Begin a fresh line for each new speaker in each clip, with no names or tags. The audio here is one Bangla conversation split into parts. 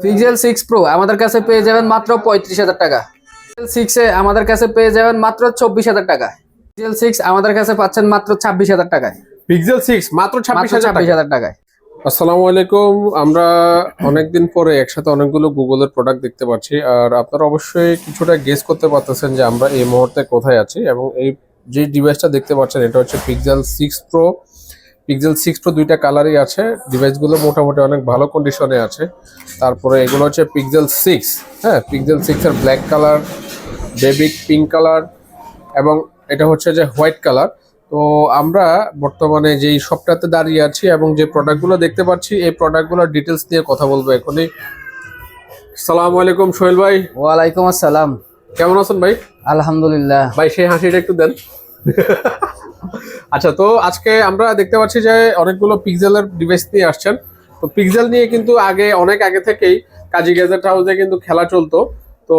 পিক্সেল 6 প্রো আমাদের কাছে পেয়ে যাবেন মাত্র 35,000 টাকা। পিক্সেল 6 এ আমাদের কাছে পেয়ে যাবেন মাত্র 24,000 টাকা। পিক্সেল 6 আমাদের কাছে পাচ্ছেন মাত্র 26,000 টাকায়।
পিক্সেল 6 মাত্র
26,000 টাকায়।
আসসালামু আলাইকুম। আমরা অনেকদিন পরে একসাথে অনেকগুলো গুগলের প্রোডাক্ট দেখতে পাচ্ছি, আর আপনারা অবশ্যই কিছুটা গেস করতে পারতেছেন যে আমরা এই মুহূর্তে কোথায় আছি। এবং এই যে ডিভাইসটা দেখতে পাচ্ছেন এটা হচ্ছে পিক্সেল 6 প্রো। পিক্সেল 6 প্রো দুইটা কালারই আছে, ডিভাইসগুলো মোটামুটি অনেক ভালো কন্ডিশনে আছে। তারপরে এগুলো হচ্ছে পিক্সেল 6, হ্যাঁ, পিক্সেল 6 এর black colour, baby pink colour এবং এটা হচ্ছে যে হোয়াইট কালার। তো আমরা বর্তমানে যেই শপটাতে দাঁড়িয়ে আছি এবং যে প্রোডাক্টগুলো দেখতে পাচ্ছি এই প্রোডাক্টগুলোর ডিটেলস নিয়ে কথা বলবো এখনই। আসসালামু আলাইকুম সোহেল ভাই।
ওয়ালাইকুম আসসালাম।
কেমন আছেন ভাই?
আলহামদুলিল্লাহ।
ভাই সেই হাসিটা একটু দেন। আচ্ছা, তো আজকে আমরা দেখতে পাচ্ছি যে অনেকগুলো পিক্সেলের ডিভাইস নিয়ে আসছেন। তো পিক্সেল নিয়ে কিন্তু অনেক আগে থেকেই কাজী গ্যাজেট হাউসে কিন্তু খেলা চলতো। তো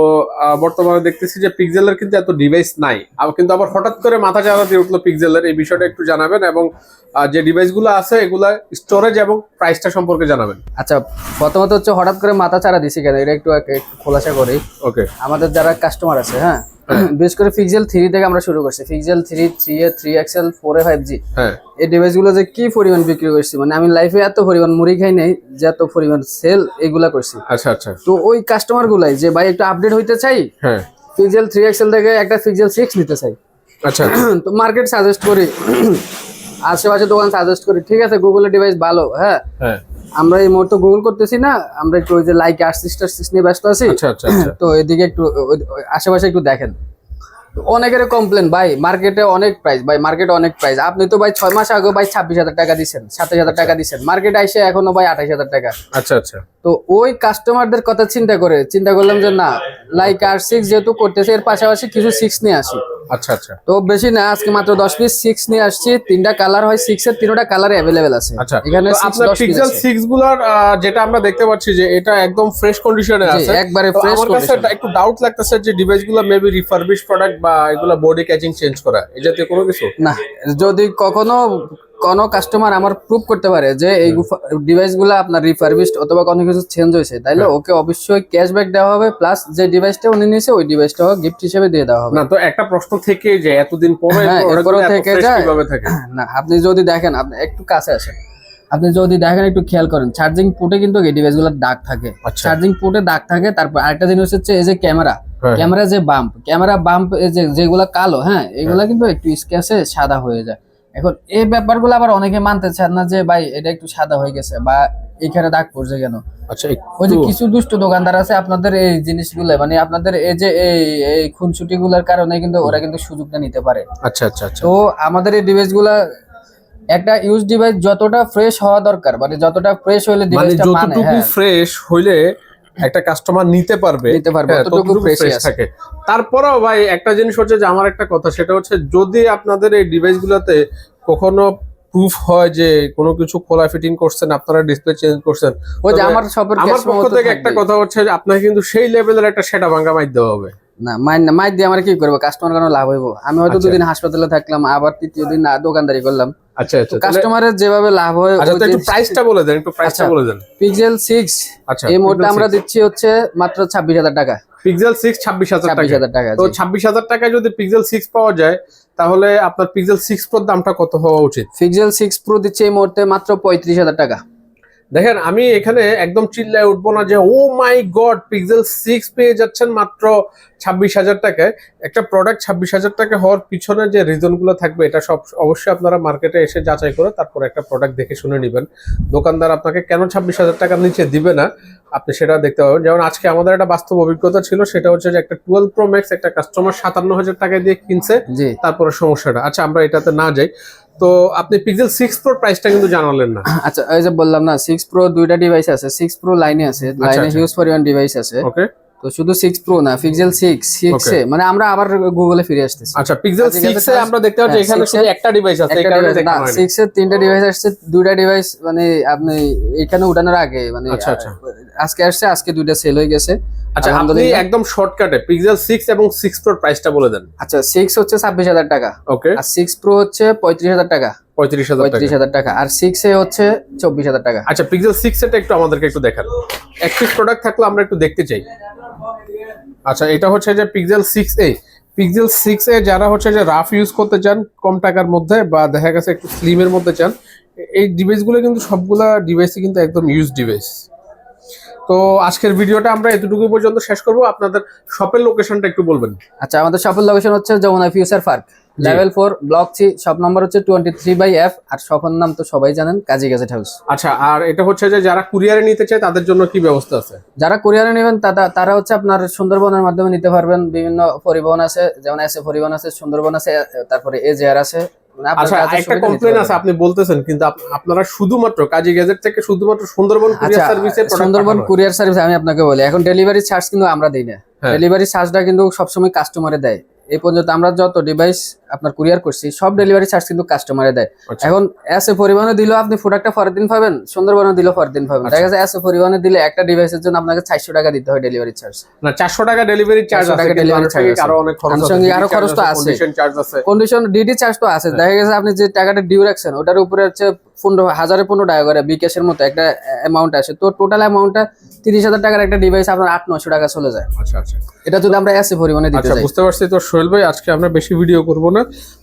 বর্তমানে দেখতেছি যে পিক্সেলের কিন্তু এত ডিভাইস নাই, কিন্তু আবার হঠাৎ করে মাথা চাড়া দিয়ে উঠলো পিক্সেলের, এই বিষয়টা একটু জানাবেন এবং যে ডিভাইসগুলো আছে এগুলা স্টোরেজ এবং প্রাইসটা সম্পর্কে জানাবেন।
আচ্ছা, প্রথমত হচ্ছে হঠাৎ করে মাথা চাড়া দিছি কেন, এটা একটু খোলাসা করি।
ওকে।
আমাদের যারা কাস্টমার আছে, হ্যাঁ, বিশেষ করে পিক্সেল 3 থেকে আমরা শুরু করছি। Pixel 3, 3a, 3XL, 4a, 5G,
হ্যাঁ,
এই ডিভাইসগুলো যে কি পরিমাণ বিক্রি করছি, মানে আমি লাইফে এত পরিমাণ মুড়ি খাই নাই যে এত পরিমাণ সেল এগুলা করছি।
আচ্ছা আচ্ছা।
তো ওই কাস্টমার গুলাই যে ভাই একটু আপডেট হইতে চাই,
হ্যাঁ,
পিক্সেল 3XL থেকে একটা পিক্সেল 6 নিতে চাই।
আচ্ছা।
তো মার্কেট সাজেস্ট করি, আশেপাশে দোকান সাজেস্ট করি, ঠিক আছে গুগলের ডিভাইস ভালো, হ্যাঁ।
হ্যাঁ,
আমরা এই মুহূর্তে গুগল করতেছি না, আমরা একটু ওই যে লাইক আর6 নিয়ে ব্যস্ত আছি।
আচ্ছা আচ্ছা আচ্ছা।
তো এদিকে একটু আশেপাশে একটু দেখেন। অনেকের কমপ্লেন, ভাই মার্কেটে অনেক প্রাইস, ভাই মার্কেটে অনেক প্রাইস। আপনি তো ভাই 6 মাস আগে ভাই 26,000 টাকা দিচ্ছেন, 27,000 টাকা দিচ্ছেন, মার্কেটে আইসে এখনো ভাই 28,000 টাকা।
আচ্ছা আচ্ছা।
তো ওই কাস্টমারদের কথা চিন্তা করলাম যে না, লাইক আর6 যেহেতু করতেছে এর পাশাপাশি কিছু 6 নিয়ে আসি।
আচ্ছা আচ্ছা।
তো বেশি না, আজকে মাত্র 10 পিস 6 নিয়ে আসছি। 3টা কালার হয় 6 এর, 3টা কালারে अवेलेबल আছে।
আচ্ছা,
এখানে
আপনার পিক্সেল 6 গুলার যেটা আমরা দেখতে পাচ্ছি যে এটা একদম ফ্রেশ কন্ডিশনে আছে,
একবারে ফ্রেশ
আমার কাছে
কন্ডিশন।
একটু ডাউট লাগতেছে যে ডিভাইসগুলো মেবি রিফারবিশ প্রোডাক্ট বা এগুলা বডি ক্যাচিং চেঞ্জ করা, এই জাতীয় কোনো কিছু
না। যদি কখনো কোন কাস্টমার আমার প্রুভ করতে পারে যে এই ডিভাইসগুলো আপনার রিফারবিশড অথবা কোনো কিছু চেঞ্জ হয়েছে, তাইলে ওকে অবশ্যই ক্যাশব্যাক দেওয়া হবে, প্লাস যে ডিভাইসটা উনি নিয়েছে ওই ডিভাইসটাও গিফট হিসেবে দিয়ে দেওয়া হবে।
না, তো একটা প্রশ্ন থেকে যে এতদিন পরে
এরপরও থেকে যায়
কিভাবে থাকে?
না, আপনি যদি দেখেন, আপনি একটু কাছে আসেন, আপনি যদি দেখেন একটু খেয়াল করেন, চার্জিং পোর্টে কিন্তু এই ডিভাইসগুলোর দাগ থাকে। চার্জিং পোর্টে দাগ থাকে। তারপর আরেকটা জিনিস হচ্ছে এই যে ক্যামেরা যে ক্যামেরা বাম্প যেগুলা কালো, হ্যাঁ, এগুলা কিন্তু একটু স্ক্র্যাচে সাদা হয়ে যায়। এখন এই ব্যাপারগুলো আবার অনেকে মানতে চান না যে ভাই এটা একটু সাদা হয়ে গেছে বা এখানে দাগ পড়ছে কেন।
আচ্ছা,
ওই যে কিছু দুষ্ট দোকানদার আছে আপনাদের এই জিনিসগুলো, মানে আপনাদের এই যে এই খুনসুটি গুলার কারণে কিন্তু ওরা কিন্তু সুযোগটা নিতে পারে।
আচ্ছা আচ্ছা আচ্ছা।
তো আমাদের এই ডিভাইসগুলা, একটা ইউজ ডিভাইস যতটা ফ্রেশ হওয়া দরকার, মানে যতটা ফ্রেশ হইলে ডিভাইসটা মানে
যতটুকু ফ্রেশ হইলে একটা কাস্টমার নিতে পারবে
ততটুকু ফ্রেশ
থাকে। তারপরেও ভাই একটা জিনিস হচ্ছে যে আমার একটা কথা, সেটা হচ্ছে যদি আপনাদের এই ডিভাইসগুলোতে কখনো প্রুফ হয় যে কোনো কিছু খোলা ফিটিং করছেন, আপনারা ডিসপ্লে চেঞ্জ করছেন,
ওই যে আমার
পক্ষ থেকে একটা কথা হচ্ছে যে আপনাকে কিন্তু সেই লেভেলের একটা সেটা ভাঙা মাইর দেওয়া হবে।
না, মাইর দিয়ে আমার কি করবো, কাস্টমার কোনো লাভ হইব? আমি হয়তো দুদিন হাসপাতালে থাকলাম, আবার তৃতীয় দিন দোকানদারি করলাম।
আচ্ছা আচ্ছা।
কাস্টমারের যেভাবে লাভ হয়।
আচ্ছা, একটু প্রাইসটা বলে দেন,
পিক্সেল 6
আচ্ছা
এই মুহূর্তে আমরা দিচ্ছি হচ্ছে মাত্র 26,000 টাকা।
পিক্সেল 6 26,000 টাকা। তো 26,000 টাকায় যদি পিক্সেল 6 পাওয়া যায় তাহলে আপনার পিক্সেল 6 প্রোর দামটা কত হওয়া উচিত?
পিক্সেল 6 প্রো দিচ্ছে এই মুহূর্তে মাত্র 35,000 টাকা।
দেখেন, আমি এখানে একদম চিল্লায় উঠবো না যে ও মাই গড পিক্সেল 6 পেয়ে যাচ্ছেন মাত্র 26,000 টাকায়। একটা প্রোডাক্ট 26,000 টাকা হওয়ার পিছনে যে রিজন গুলো থাকবে এটা সব অবশ্যই আপনারা মার্কেটে এসে যাচাই করে তারপর একটা প্রোডাক্ট দেখে শুনে নেবেন। দোকানদার আপনাকে কেন 26,000 টাকার নিচে দিবে না আপনি সেটা দেখতে পাবেন। যেমন আজকে আমাদের একটা বাস্তব অভিজ্ঞতা ছিল, সেটা হচ্ছে যে একটা 12 প্রো ম্যাক্স একটা কাস্টমার 57,000 টাকা দিয়ে কিনছে, তারপরে সমস্যাটা। আচ্ছা, আমরা এটাতে না যাই। তো আপনি পিক্সেল 6 প্রো প্রাইসটা কিন্তু জানালেন না।
আচ্ছা, এই যে বললাম না 6 প্রো দুইটা ডিভাইস আছে, 6 প্রো লাইনে আছে, লাইনে হিউজ পরিমাণ ডিভাইস আছে।
ওকে।
তো শুধু 6 প্রো না, পিক্সেল 6 এ মানে আমরা আবার গুগলে ফিরে আসতেছি।
আচ্ছা, পিক্সেল 6 এ আমরা দেখতে পাচ্ছি এখানে শুধু একটা ডিভাইস আছে, এই কারণে দেখা হয়নি।
6 এর 3টা ডিভাইস আসছে, দুইটা ডিভাইস মানে আপনি এখানে উঠানোর আগে মানে আজকে আসছে, আজকে দুইটা সেল হয়ে গেছে।
আচ্ছা, আপনি
আলহামদুলিল্লাহ।
একদম শর্টকাটে পিক্সেল 6 এবং 6 প্রো প্রাইসটা বলে দেন।
আচ্ছা 6 হচ্ছে 26,000 টাকা,
ওকে,
আর 6 প্রো হচ্ছে 35,000 টাকা,
35,000 টাকা।
35,000 টাকা, আর 6 এ হচ্ছে 24,000 টাকা।
আচ্ছা, পিক্সেল 6 এটা একটু আমাদেরকে একটু দেখান, এক পিস প্রোডাক্ট থাকলে আমরা একটু দেখতে চাই। আচ্ছা, এটা হচ্ছে যে পিক্সেল 6a। পিক্সেল 6a যারা হচ্ছে যে রাফ ইউজ করতে চান কম টাকার মধ্যে, বা দেখা গেছে একটু স্লিমের মধ্যে চান, এই ডিভাইসগুলো কিন্তু সবগুলা ডিভাইসই কিন্তু একদম ইউজ ডিভাইস। তো আজকের ভিডিওটা আমরা এতটুকু পর্যন্ত শেষ করব। আপনাদের শপের লোকেশনটা একটু বলবেন।
আচ্ছা, আমাদের শপের লোকেশন হচ্ছে Jamuna future park, level 4, block 3, shop number হচ্ছে 23/F, আর শপের নাম তো সবাই জানেন, কাজী গেজেট হাউস।
আচ্ছা, আর এটা হচ্ছে যে যারা কুরিয়ারে নিতে চায় তাদের জন্য কি ব্যবস্থা আছে?
যারা কুরিয়ারে নেবেন তারা হচ্ছে আপনার সুন্দরবনের মাধ্যমে নিতে পারবেন। বিভিন্ন পরিবহন আছে, যেমন এসে পরিবহন আছে, সুন্দরবন আছে, তারপরে এজেআর আছে। মানে আপনার
আচ্ছা,
কাজের
একটা
সুবিধা নিতে
কমপ্লেন আছে,
পারবেন।
আপনি বলতেছেন কিন্তু আপনারা শুধুমাত্র কাজী গ্যাজেট থেকে শুধুমাত্র সুন্দরবন
আচ্ছা,
কুরিয়ার সার্ভিসে
সুন্দরবন কুরিয়ার সার্ভিস আমি আপনাকে বলি, এখন ডেলিভারি চার্জ কিন্তু আমরা দিই না।
হ্যাঁ।
ডেলিভারি চার্জটা কিন্তু সবসময় কাস্টমারে দেয়। এই পর্যন্ত আমরা যত ডিভাইস আপনার কুরিয়ার করছি সব ডেলিভারি চার্জ কিন্তু কাস্টমারে দেয়।
আচ্ছা।
এখন এসে পরিবহনে দিলেও আপনি প্রোডাক্টটা পরের দিন পাবেন, সুন্দরবনে দিলেও পরের দিন পাবেন। দেখা যায় এসে পরিবহনে দিলে একটা ডিভাইসের জন্য আপনাকে 400 টাকা দিতে হয় ডেলিভারি চার্জ।
না, 400 টাকা ডেলিভারি চার্জ
400
আছে,
টাকা
কিন্তু
delivery charge
আনুষঙ্গিক
আছে।
আরো অনেক খরচ আছে,
আনুষঙ্গিক আরো খরচ তো আছে।
কন্ডিশন চার্জ আছে।
কন্ডিশন ডিডি চার্জ তো আছে। দেখা গেছে আপনি যে টাকাটা ডিউ রাখছেন ওটার উপরে হচ্ছে 15,015 টাকা করে বিকাশের মতো একটা অ্যামাউন্ট আসে, তো টোটাল অ্যামাউন্টটা 30,000 টাকার একটা ডিভাইস আপনার 800-900 টাকা চলে যায়।
আচ্ছা আচ্ছা
এটা যদি আমরা এসে পরিবহনে দিতে
আচ্ছা,
যাই।
বুঝতে পারছি। তো সোহেল ভাই, আজকে আমরা বেশি ভিডিও করব না,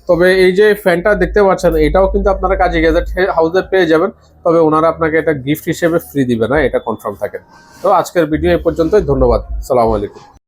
তবে এই যে ফ্যানটা দেখতে পাচ্ছেন এটাও কিন্তু আপনারা কাজী গ্যাজেট হাউসে পেয়ে যাবেন, তবে ওনারা আপনাকে এটা গিফট হিসেবে ফ্রি দিবে না, এটা কনফার্ম থাকে। তো আজকের ভিডিও এই পর্যন্তই, ধন্যবাদ, আসসালামু আলাইকুম।